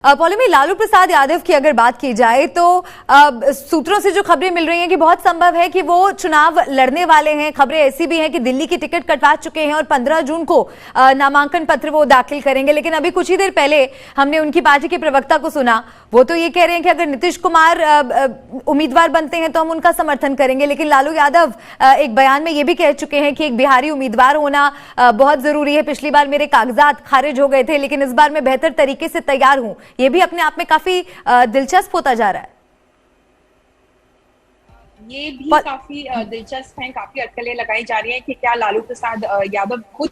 पॉलिमी लालू प्रसाद यादव की अगर बात की जाए तो सूत्रों से जो खबरें मिल रही हैं कि बहुत संभव है कि वो चुनाव लड़ने वाले हैं। खबरें ऐसी भी हैं कि दिल्ली की टिकट कटवा चुके हैं और 15 जून को नामांकन पत्र वो दाखिल करेंगे। लेकिन अभी कुछ ही देर पहले हमने उनकी पार्टी के प्रवक्ता को सुना, वो तो ये कह रहे हैं कि अगर नीतीश कुमार उम्मीदवार बनते हैं तो हम उनका समर्थन करेंगे। लेकिन लालू यादव एक बयान में ये भी कह चुके हैं कि एक बिहारी उम्मीदवार होना बहुत जरूरी है। पिछली बार मेरे कागजात खारिज हो गए थे, लेकिन इस बार मैं बेहतर तरीके से तैयार हूं। ये भी अपने आप में काफी दिलचस्प होता जा रहा है। ये भी काफी दिलचस्प है। काफी अटकलें लगाई जा रही हैं कि क्या लालू प्रसाद यादव खुद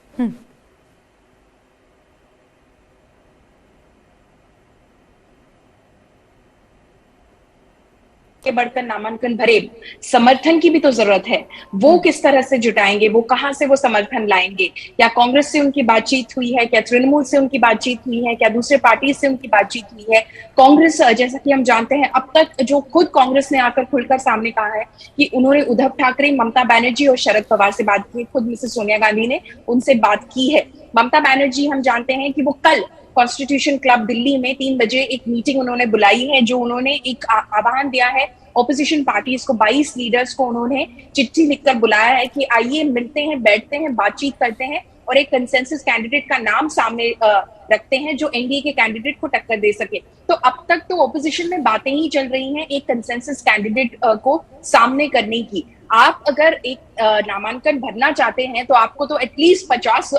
के बढ़कर नामांकन भरे। समर्थन की भी तो जरूरत है, वो किस तरह से जुटाएंगे, वो कहां से वो समर्थन लाएंगे? क्या कांग्रेस से उनकी बातचीत हुई है? क्या तृणमूल से उनकी बातचीत हुई है? क्या दूसरे पार्टी से उनकी बातचीत हुई है? कांग्रेस, जैसा कि हम जानते हैं, अब तक जो खुद कांग्रेस ने आकर खुलकर सामने कहा है कि उन्होंने उद्धव ठाकरे, ममता बनर्जी और शरद पवार से बात की। खुद मिसेस सोनिया गांधी ने उनसे बात की है। ममता बनर्जी, हम जानते हैं कि वो कल कॉन्स्टिट्यूशन क्लब दिल्ली में 3 बजे एक मीटिंग उन्होंने बुलाई है, जो उन्होंने एक आह्वान दिया है ऑपोजिशन पार्टीज को। 22 लीडर्स को उन्होंने चिट्ठी लिखकर बुलाया है कि आइए मिलते हैं, बैठते हैं, बातचीत करते हैं और एक कंसेंसस कैंडिडेट का नाम सामने रखते हैं जो एनडीए के कैंडिडेट को टक्कर दे सके। तो अब तक तो ऑपोजिशन में बातें ही चल रही हैं एक कंसेंसस कैंडिडेट को सामने करने की। आप अगर एक नामांकन भरना चाहते हैं तो आपको तो एटलीस्ट 50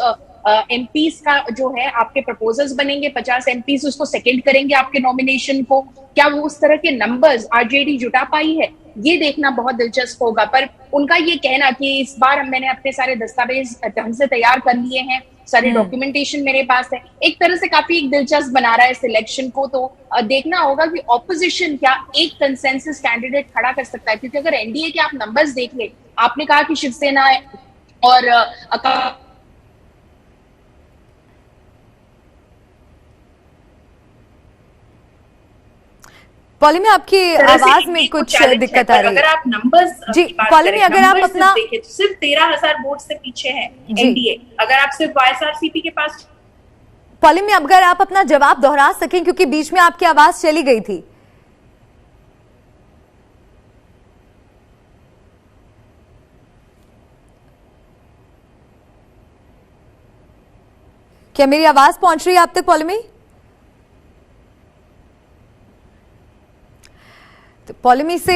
एमपीज का जो है आपके प्रपोजल्स बनेंगे, 50 एमपीज उसको सेकंड करेंगे आपके नॉमिनेशन को। क्या वो उस तरह के नंबर्स आरजेडी जुटा पाई है, ये देखना बहुत दिलचस्प होगा। पर उनका ये कहना कि इस बार मैंने अपने सारे दस्तावेज ढंग से तैयार कर लिए हैं, सारे डॉक्यूमेंटेशन मेरे पास है, एक तरह से काफी एक दिलचस्प बना रहा है सिलेक्शन को। तो देखना होगा कि ऑपोजिशन क्या एक कंसेंसस कैंडिडेट खड़ा कर सकता है। क्योंकि अगर एनडीए के आप नंबर्स देख ले, आपने कहा कि शिवसेना और पॉलिमी, आपकी आवाज में कुछ दिक्कत आ रही है। अगर आप नंबर्स जी पॉलिमी, अगर आप अपना देखें तो सिर्फ 13,000 वोट से पीछे है एनडीए। अगर आप सिर्फ वाईएसआरसीपी के पास। पॉलिमी, अगर आप अपना जवाब दोहरा सकें, क्योंकि बीच में आपकी आवाज चली गई थी। क्या मेरी आवाज पहुंच रही है आप तक पॉलिमी? पॉलिमी से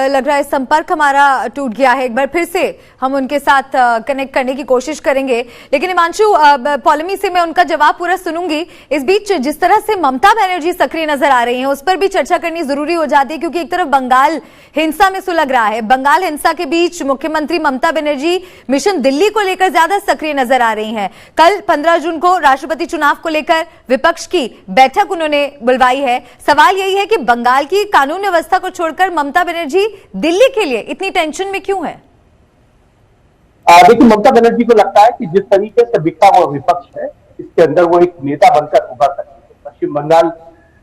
लग रहा है संपर्क हमारा टूट गया है। एक बार फिर से हम उनके साथ कनेक्ट करने की कोशिश करेंगे। लेकिन हिमांशु, पॉलिमी से मैं उनका जवाब पूरा सुनूंगी। इस बीच जिस तरह से ममता बनर्जी सक्रिय नजर आ रही हैं, उस पर भी चर्चा करनी जरूरी हो जाती है। क्योंकि एक तरफ बंगाल हिंसा में सुलग रहा है, बंगाल हिंसा के बीच मुख्यमंत्री ममता बनर्जी मिशन दिल्ली को लेकर ज्यादा सक्रिय नजर आ रही हैं। कल 15 जून को राष्ट्रपति चुनाव को लेकर विपक्ष की बैठक उन्होंने बुलवाई है। सवाल यही है कि बंगाल की कानून व्यवस्था को छोड़कर ममता बनर्जी दिल्ली के लिए इतनी टेंशन में क्यों है? देखिए, ममता बनर्जी को लगता है कि जिस तरीके से बिखरा हुआ विपक्ष है, इसके अंदर वो एक नेता बनकर उभर सकती है। पश्चिम बंगाल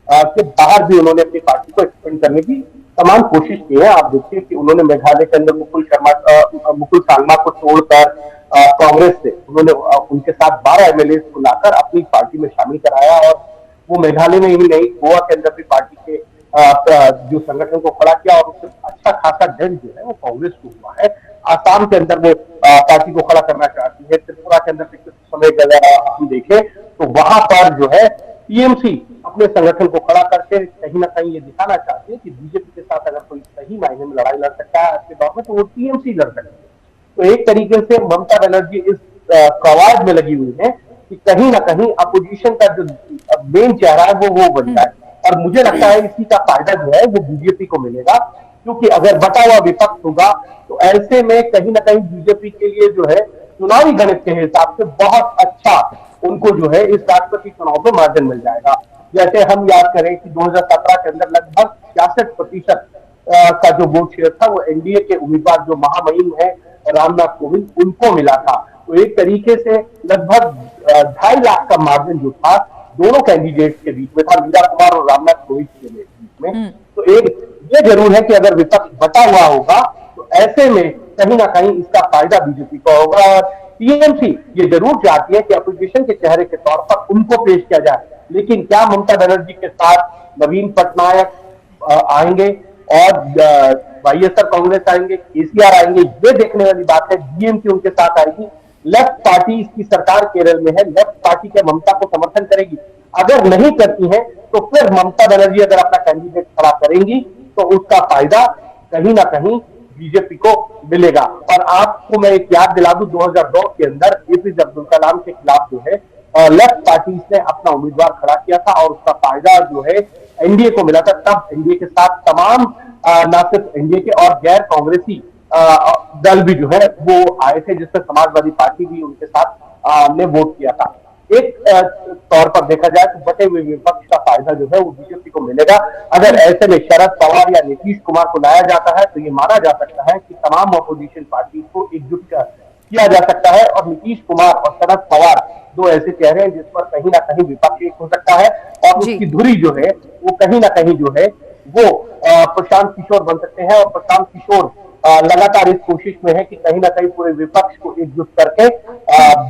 के बाहर भी उन्होंने अपनी पार्टी को एक्सपेंड करने की तमाम कोशिश की है। आप देखिए कि उन्होंने मेघालय के अंदर मुकुल सांगमा को छोड़कर कांग्रेस से उन्होंने उनके साथ 12 एमएलए को लाकर अपनी पार्टी में शामिल कराया। और वो मेघालय में ही नहीं, गोवा के अंदर भी पार्टी के जो संगठन को खड़ा किया और उससे अच्छा खासा डेंट जो है वो कांग्रेस को हुआ है। आसाम के अंदर वो पार्टी को खड़ा करना चाहती है। त्रिपुरा के अंदर कुछ समय हम देखें तो वहां पर जो है टीएमसी अपने संगठन को खड़ा करके कहीं ना कहीं ये दिखाना चाहती है कि बीजेपी के साथ अगर कोई सही मायने में लड़ाई लड़ सकता है आज के दौर में तो वो टीएमसी लड़ सकती है। तो एक तरीके से ममता बनर्जी इस कवायद में लगी हुई है कि कहीं ना कहीं अपोजिशन का जो मेन चेहरा है वो बन जाए। और मुझे लगता है इसी का फायदा जो है वो बीजेपी को मिलेगा। क्योंकि अगर बटा हुआ विपक्ष होगा तो ऐसे में कहीं ना कहीं बीजेपी के लिए जो है चुनावी गणित के हिसाब से बहुत अच्छा उनको जो है इस राष्ट्रपति चुनाव में मार्जिन मिल जाएगा। जैसे हम याद करें कि 2017 के अंदर लगभग 66% का जो वोट शेयर था वो एनडीए के उम्मीदवार जो महामहिम है रामनाथ कोविंद, उनको मिला था। तो एक तरीके से लगभग 2.5 लाख का मार्जिन जो था दोनों कैंडिडेट्स के बीच में था, मीरा कुमार और रामनाथ कोविंद के बीच में। तो एक ये जरूर है कि अगर विपक्ष बटा हुआ होगा तो ऐसे में कहीं ना कहीं इसका फायदा बीजेपी को होगा। और टीएमसी ये जरूर चाहती है कि अपोजिशन के चेहरे के तौर पर उनको पेश किया जाए, लेकिन क्या ममता बनर्जी के साथ नवीन पटनायक आएंगे और वाईएसआर कांग्रेस आएंगे, केसीआर आएंगे, ये देखने वाली बात है। डीएमके उनके साथ आएगी। लेफ्ट पार्टी इसकी सरकार केरल में है, लेफ्ट पार्टी के ममता को समर्थन करेगी। अगर नहीं करती है तो फिर ममता बनर्जी अगर अपना कैंडिडेट खड़ा करेंगी तो उसका फायदा कहीं ना कहीं बीजेपी को मिलेगा। और आपको मैं एक याद दिला दूं, 2002 के अंदर एपीजे अब्दुल कलाम के खिलाफ जो है लेफ्ट पार्टी ने अपना उम्मीदवार खड़ा किया था और उसका फायदा जो है एनडीए को मिला था। तब एनडीए के साथ तमाम न सिर्फ एनडीए के और गैर कांग्रेसी दल भी जो है वो आए थे, जिसमें समाजवादी पार्टी भी उनके साथ ने वोट किया था। एक तौर पर देखा जाए तो बटे हुए विपक्ष का फायदा जो है वो बीजेपी को मिलेगा। अगर ऐसे में शरद पवार या नीतीश कुमार को लाया जाता है तो ये माना जा सकता है कि तमाम अपोजिशन पार्टी को एकजुट किया जा सकता है और नीतीश कुमार और शरद पवार दो ऐसे चेहरे हैं जिस पर कहीं ना कहीं विपक्ष एक हो सकता है और उसकी धुरी जो है वो कहीं ना कहीं जो है वो प्रशांत किशोर बन सकते हैं। और प्रशांत किशोर लगातार इस कोशिश में है कि कहीं ना कहीं पूरे विपक्ष को एकजुट करके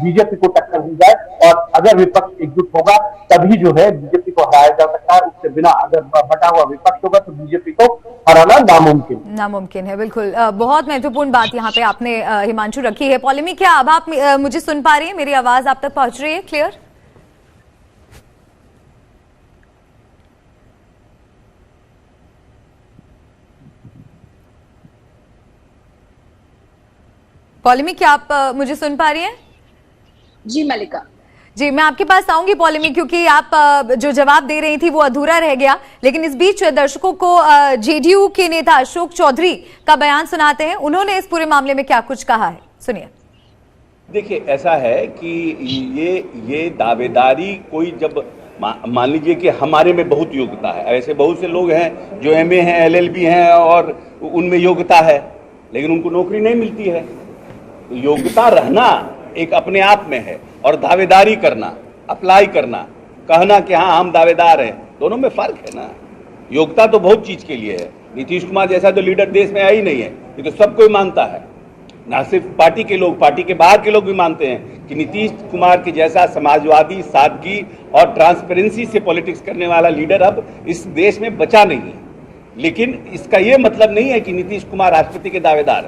बीजेपी को टक्कर दी जाए। और अगर विपक्ष एकजुट होगा तभी जो है बीजेपी को हराया जा सकता है। उसके बिना अगर बटा हुआ विपक्ष होगा तो बीजेपी को हराना नामुमकिन है। बिल्कुल, बहुत महत्वपूर्ण बात यहाँ पे आपने हिमांशु रखी है। पॉलिमी, क्या अब आप मुझे सुन पा रही है? मेरी आवाज आप तक पहुंच रही है क्लियर? पॉलिमी, क्या आप मुझे सुन पा रही हैं? जी मलिका जी, मैं आपके पास आऊंगी पॉलिमी, क्योंकि आप जो जवाब दे रही थी वो अधूरा रह गया। लेकिन इस बीच दर्शकों को जेडीयू के नेता अशोक चौधरी का बयान सुनाते हैं। उन्होंने इस पूरे मामले में क्या कुछ कहा है, सुनिए। देखिए, ऐसा है कि ये दावेदारी कोई जब मान लीजिए कि हमारे में बहुत योग्यता है, ऐसे बहुत से लोग हैं जो एमए हैं, एलएलबी हैं और उनमें योग्यता है लेकिन उनको नौकरी नहीं मिलती है। योग्यता रहना एक अपने आप में है और दावेदारी करना, अप्लाई करना, कहना कि हाँ हम दावेदार हैं, दोनों में फर्क है ना। योग्यता तो बहुत चीज के लिए है। नीतीश कुमार जैसा तो लीडर देश में है ही नहीं है, ये तो सब कोई मानता है, ना सिर्फ पार्टी के लोग, पार्टी के बाहर के लोग भी मानते हैं कि नीतीश कुमार के जैसा समाजवादी, सादगी और ट्रांसपेरेंसी से पॉलिटिक्स करने वाला लीडर अब इस देश में बचा नहीं है। लेकिन इसका ये मतलब नहीं है कि नीतीश कुमार राष्ट्रपति के दावेदार